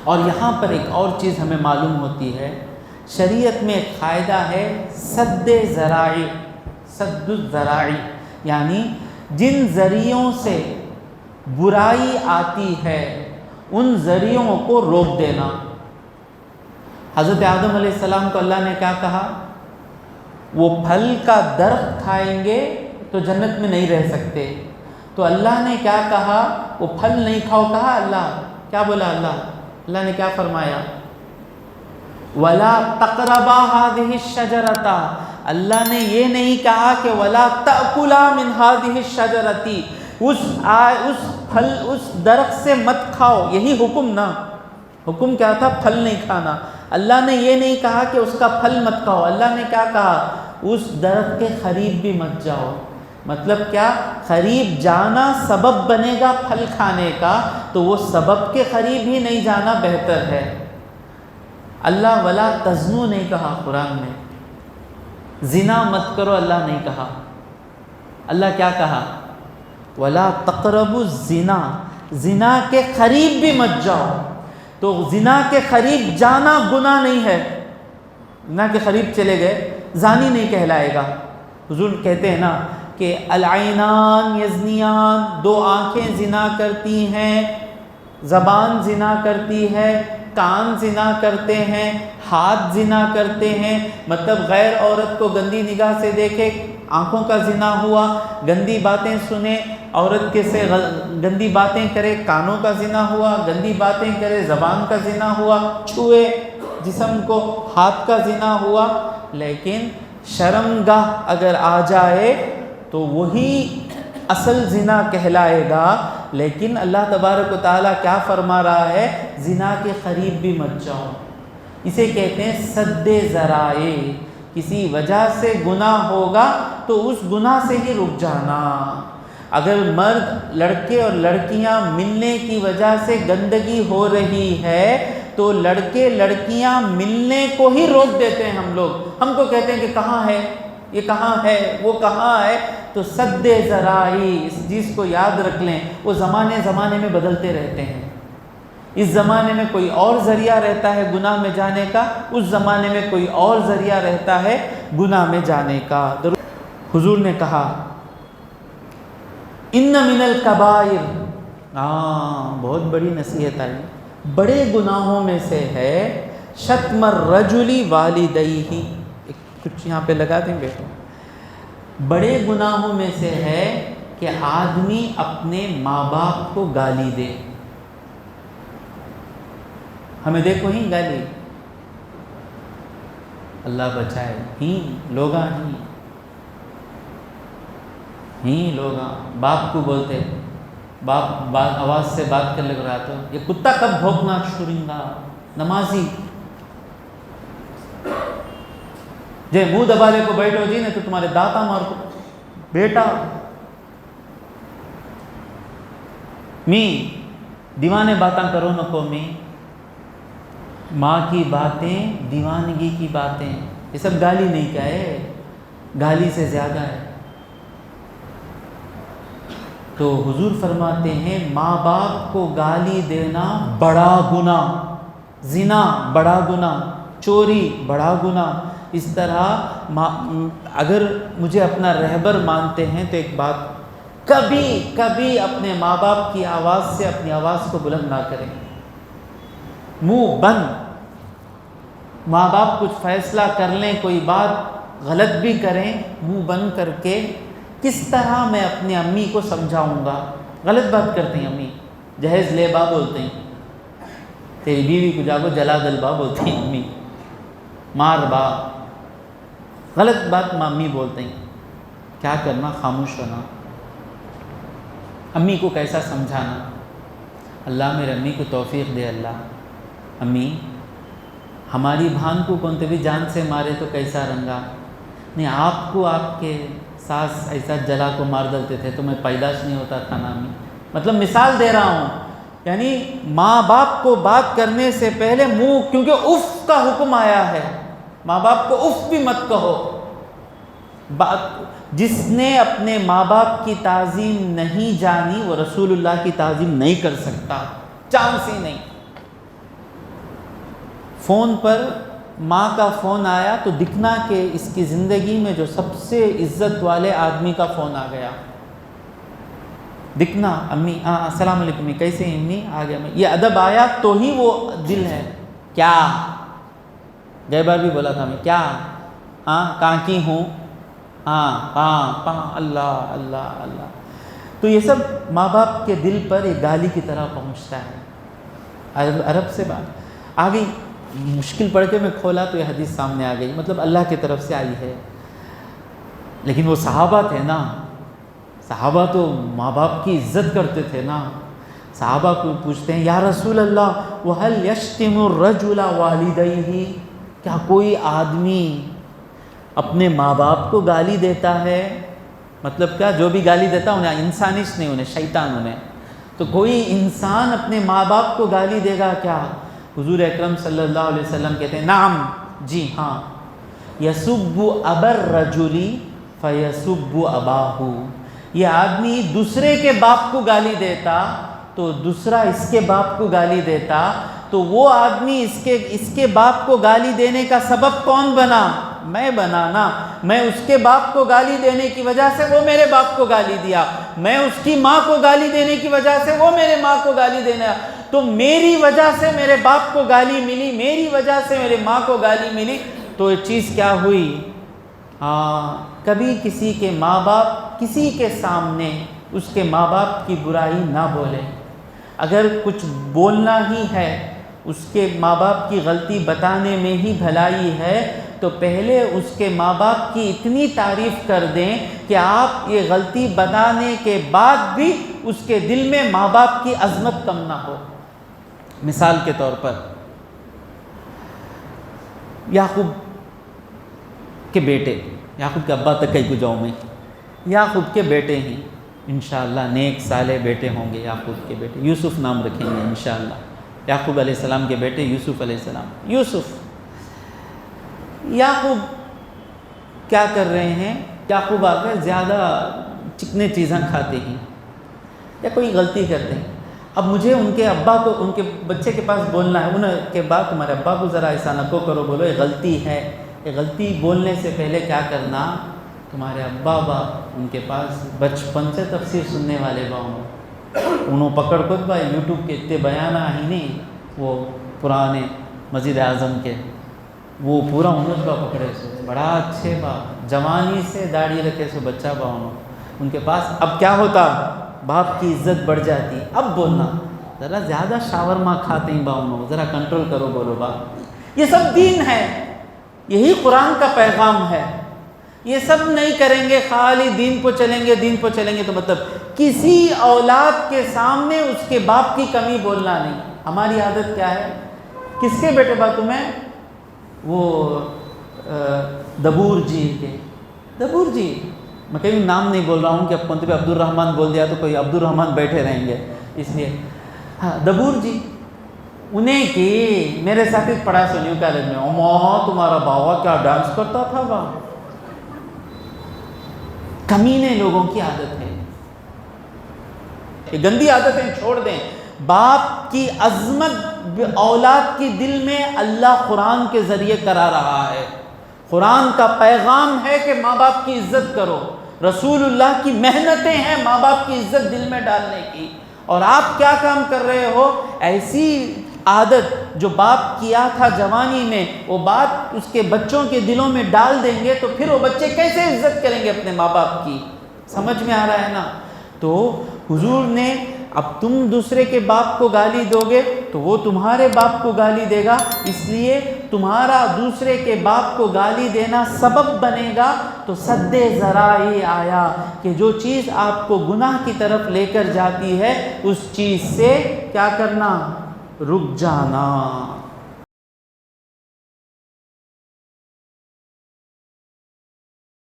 اور یہاں پر ایک اور چیز ہمیں معلوم ہوتی ہے، شریعت میں ایک قاعدہ ہے سد ذرائع، سد الذرائع، یعنی جن ذریعوں سے برائی آتی ہے ان ذریعوں کو روک دینا۔ حضرت آدم علیہ السلام کو اللہ نے کیا کہا؟ وہ پھل کا درخت کھائیں گے تو جنت میں نہیں رہ سکتے، تو اللہ نے کیا کہا؟ وہ پھل نہیں کھاؤ کہا؟ اللہ کیا بولا؟ اللہ نے کیا فرمایا؟ وَلَا تَقْرَبَا هَذِهِ الشَّجَرَةَ، اللہ نے یہ نہیں کہا کہ وَلَا تَأْكُلَا مِنْ هَذِهِ الشَّجَرَةِ، اس پھل اس درخت سے مت کھاؤ، یہی حکم نا، حکم کیا تھا؟ پھل نہیں کھانا۔ اللہ نے یہ نہیں کہا کہ اس کا پھل مت کھاؤ، اللہ نے کیا کہا؟ اس درخت کے قریب بھی مت جاؤ۔ مطلب کیا؟ قریب جانا سبب بنے گا پھل کھانے کا، تو وہ سبب کے قریب ہی نہیں جانا بہتر ہے۔ اللہ ولا تزنو نہیں کہا قرآن میں، زنا مت کرو اللہ نہیں کہا، اللہ کیا کہا؟ ولا تقربوا الزنا، زنا کے قریب بھی مت جاؤ۔ تو زنا کے قریب جانا گناہ نہیں ہے، زنا کے قریب چلے گئے زانی نہیں کہلائے گا۔ حضور کہتے ہیں نا کہ العینان یزنیان، دو آنکھیں زنا کرتی ہیں، زبان زنا کرتی ہے، کان زنا کرتے ہیں، ہاتھ زنا کرتے ہیں، مطلب غیر عورت کو گندی نگاہ سے دیکھے آنکھوں کا زنا ہوا، گندی باتیں سنے عورت کے سے گندی باتیں کرے کانوں کا زنا ہوا، گندی باتیں کرے زبان کا زنا ہوا، چھوئے جسم کو ہاتھ کا زنا ہوا۔ لیکن شرمگاہ اگر آ جائے تو وہی اصل زنا کہلائے گا۔ لیکن اللہ تبارک و تعالیٰ کیا فرما رہا ہے؟ زنا کے قریب بھی مت جاؤ۔ اسے کہتے ہیں سد ذرائع، کسی وجہ سے گناہ ہوگا تو اس گناہ سے ہی رک جانا۔ اگر مرد لڑکے اور لڑکیاں ملنے کی وجہ سے گندگی ہو رہی ہے تو لڑکے لڑکیاں ملنے کو ہی روک دیتے ہیں ہم کو کہتے ہیں کہ کہاں ہے یہ، کہاں ہے وہ، کہاں ہے؟ تو سد ذرائع، اس چیز کو یاد رکھ لیں، وہ زمانے میں بدلتے رہتے ہیں۔ اس زمانے میں کوئی اور ذریعہ رہتا ہے گناہ میں جانے کا، اس زمانے میں کوئی اور ذریعہ رہتا ہے گناہ میں جانے کا۔ حضور نے کہا ان من الکبائر، بہت بڑی نصیحت آئی، بڑے گناہوں میں سے ہے شتم الرجل والدیہ، کچھ یہاں پہ لگا دیں بیٹا، بڑے گناہوں میں سے ہے کہ آدمی اپنے ماں باپ کو گالی دے۔ ہمیں دیکھو ہی گالی، اللہ بچائے، ہی لوگاں باپ کو بولتے، باپ آواز سے بات کرنے لگ رہا تو یہ کتا کب بھونکنا چھوڑیں گا، نمازی جے منہ دبالے کو بیٹھو جی نے تو تمہارے داتا مار کو بیٹا می دیوانے باتاں کرو نکو می، ماں کی باتیں دیوانگی کی باتیں، یہ سب گالی نہیں کیا ہے، گالی سے زیادہ ہے۔ تو حضور فرماتے ہیں ماں باپ کو گالی دینا بڑا گناہ، زنا بڑا گناہ، چوری بڑا گناہ۔ اس طرح اگر مجھے اپنا رہبر مانتے ہیں تو ایک بات، کبھی اپنے ماں باپ کی آواز سے اپنی آواز کو بلند نہ کریں، منہ بند۔ ماں باپ کچھ فیصلہ کر لیں، کوئی بات غلط بھی کریں، منہ بند کر کے کس طرح میں اپنی امی کو سمجھاؤں گا؟ غلط بات کرتے ہیں امی، جہیز لے با بولتے ہیں، تیری بیوی کو جاگو جلا دل با بولتی ہیں امی، مار با، غلط بات امی بولتے ہیں۔ کیا کرنا؟ خاموش رہنا۔ امی کو کیسا سمجھانا؟ اللہ میرے امی کو توفیق دے اللہ۔ امی ہماری بھان کو کون بھی جان سے مارے تو کیسا رنگا؟ نہیں، آپ کو آپ کے ساس ایسا جلا کو مار ڈالتے تھے تو میں پیدائش نہیں ہوتا تھا نا امی۔ مطلب مثال دے رہا ہوں، یعنی ماں باپ کو بات کرنے سے پہلے منہ، کیونکہ اف کا حکم آیا ہے، ماں باپ کو اف بھی مت کہو۔ جس نے اپنے ماں باپ کی تعظیم نہیں جانی وہ رسول اللہ کی تعظیم نہیں کر سکتا، چانس ہی نہیں۔ فون پر ماں کا فون آیا تو دکھنا کہ اس کی زندگی میں جو سب سے عزت والے آدمی کا فون آ گیا، دکھنا امی السلام علیکم کیسے ہیں امی، آ گیا میں، یہ ادب آیا تو ہی وہ دل ہے۔ کیا گئے بار بھی بولا تھا میں، کیا کہاں کی ہوں، پاں اللہ اللہ اللہ۔ تو یہ سب ماں باپ کے دل پر ایک گالی کی طرح پہنچتا ہے۔ عرب سے بات آ گئی، مشکل پڑھ کے میں کھولا تو یہ حدیث سامنے آ گئی، مطلب اللہ کی طرف سے آئی ہے۔ لیکن وہ صحابہ تھے نا، صحابہ تو ماں باپ کی عزت کرتے تھے نا۔ صحابہ کو پوچھتے ہیں یا رسول اللہ وَهَلْ يَشْتِمُ الرَّجُلَ وَالِدَيْهِ، کیا کوئی آدمی اپنے ماں باپ کو گالی دیتا ہے؟ مطلب کیا، جو بھی گالی دیتا انہیں انسانش نہیں، انہیں شیطان انہیں، تو کوئی انسان اپنے ماں باپ کو گالی دے گا کیا؟ حضور اکرم صلی اللہ علیہ وسلم کہتے ہیں نعم، جی ہاں، یسب ابا الرجل فیسب اباہ، یہ آدمی دوسرے کے باپ کو گالی دیتا تو دوسرا اس کے باپ کو گالی دیتا، تو وہ آدمی اس کے باپ کو گالی دینے کا سبب کون بنا؟ میں بنا نا۔ میں اس کے باپ کو گالی دینے کی وجہ سے وہ میرے باپ کو گالی دیا، میں اس کی ماں کو گالی دینے کی وجہ سے وہ میرے ماں کو گالی دینا، تو میری وجہ سے میرے باپ کو گالی ملی، میری وجہ سے میرے ماں کو گالی ملی، تو یہ چیز کیا ہوئی؟ کبھی کسی کے ماں باپ کسی کے سامنے اس کے ماں باپ کی برائی نہ بولے۔ اگر کچھ بولنا ہی ہے، اس کے ماں باپ کی غلطی بتانے میں ہی بھلائی ہے، تو پہلے اس کے ماں باپ کی اتنی تعریف کر دیں کہ آپ یہ غلطی بتانے کے بعد بھی اس کے دل میں ماں باپ کی عظمت کم نہ ہو۔ مثال کے طور پر یعقوب کے بیٹے، یعقوب کے ابا تک کہیں کو جاؤں میں، یعقوب کے بیٹے ہیں انشاءاللہ، نیک صالح بیٹے ہوں گے یعقوب کے بیٹے، یوسف نام رکھیں گے انشاءاللہ، یعقوب علیہ السلام کے بیٹے یوسف علیہ السلام۔ یعقوب کیا کر رہے ہیں؟ یعقوب آ کر زیادہ چکنے چیزیں کھاتے ہیں یا کوئی غلطی کرتے ہیں۔ اب مجھے ان کے ابا کو، ان کے بچے کے پاس بولنا ہے، ان کے بعد تمہارے ابا کو ذرا ایسا نہ کرو، بولو یہ غلطی ہے۔ یہ غلطی بولنے سے پہلے کیا کرنا؟ تمہارے ابا ان کے پاس بچپن سے تفسیر سننے والے انہوں پکڑ کر بھائی یوٹیوب کے اتنے بیانہ ہی نہیں، وہ پرانے مسجد اعظم کے وہ پورا انہوں کا پکڑے سو بڑا اچھے جوانی سے داڑھی رکھے سو بچہ ان کے پاس۔ اب کیا ہوتا؟ باپ کی عزت بڑھ جاتی۔ اب بولنا ذرا زیادہ شاورما کھاتے ہیں ذرا کنٹرول کرو، بولو یہ سب دین ہے، یہی قرآن کا پیغام ہے۔ یہ سب نہیں کریں گے، خالی دین کو چلیں گے تو مطلب کسی اولاد کے سامنے اس کے باپ کی کمی بولنا نہیں۔ ہماری عادت کیا ہے؟ کس کے بیٹے بات میں؟ وہ دبور جی کے، دبور جی، میں کہیں نام نہیں بول رہا ہوں کہ اب کون عبد الرحمن بول دیا تو کوئی عبد الرحمن بیٹھے رہیں گے، اس لیے دبور جی انہیں کی میرے ساتھ پڑھا سو نیو کالج میں، تمہارا باوا کیا ڈانس کرتا تھا کمینے لوگوں کی عادت ہے، یہ گندی عادتیں چھوڑ دیں۔ باپ کی عظمت اولاد کی دل میں اللہ قرآن کے ذریعے کرا رہا ہے۔ قرآن کا پیغام ہے کہ ماں باپ کی عزت کرو، رسول اللہ کی محنتیں ہیں ماں باپ کی عزت دل میں ڈالنے کی، اور آپ کیا کام کر رہے ہو؟ ایسی عادت جو باپ کیا تھا جوانی میں، وہ بات اس کے بچوں کے دلوں میں ڈال دیں گے تو پھر وہ بچے کیسے عزت کریں گے اپنے ماں باپ کی؟ سمجھ میں آ رہا ہے نا؟ تو حضور نے، اب تم دوسرے کے باپ کو گالی دو گے تو وہ تمہارے باپ کو گالی دے گا، اس لیے تمہارا دوسرے کے باپ کو گالی دینا سبب بنے گا۔ تو سد ذرائع آیا کہ جو چیز آپ کو گناہ کی طرف لے کر جاتی ہے اس چیز سے کیا کرنا؟ رک جانا۔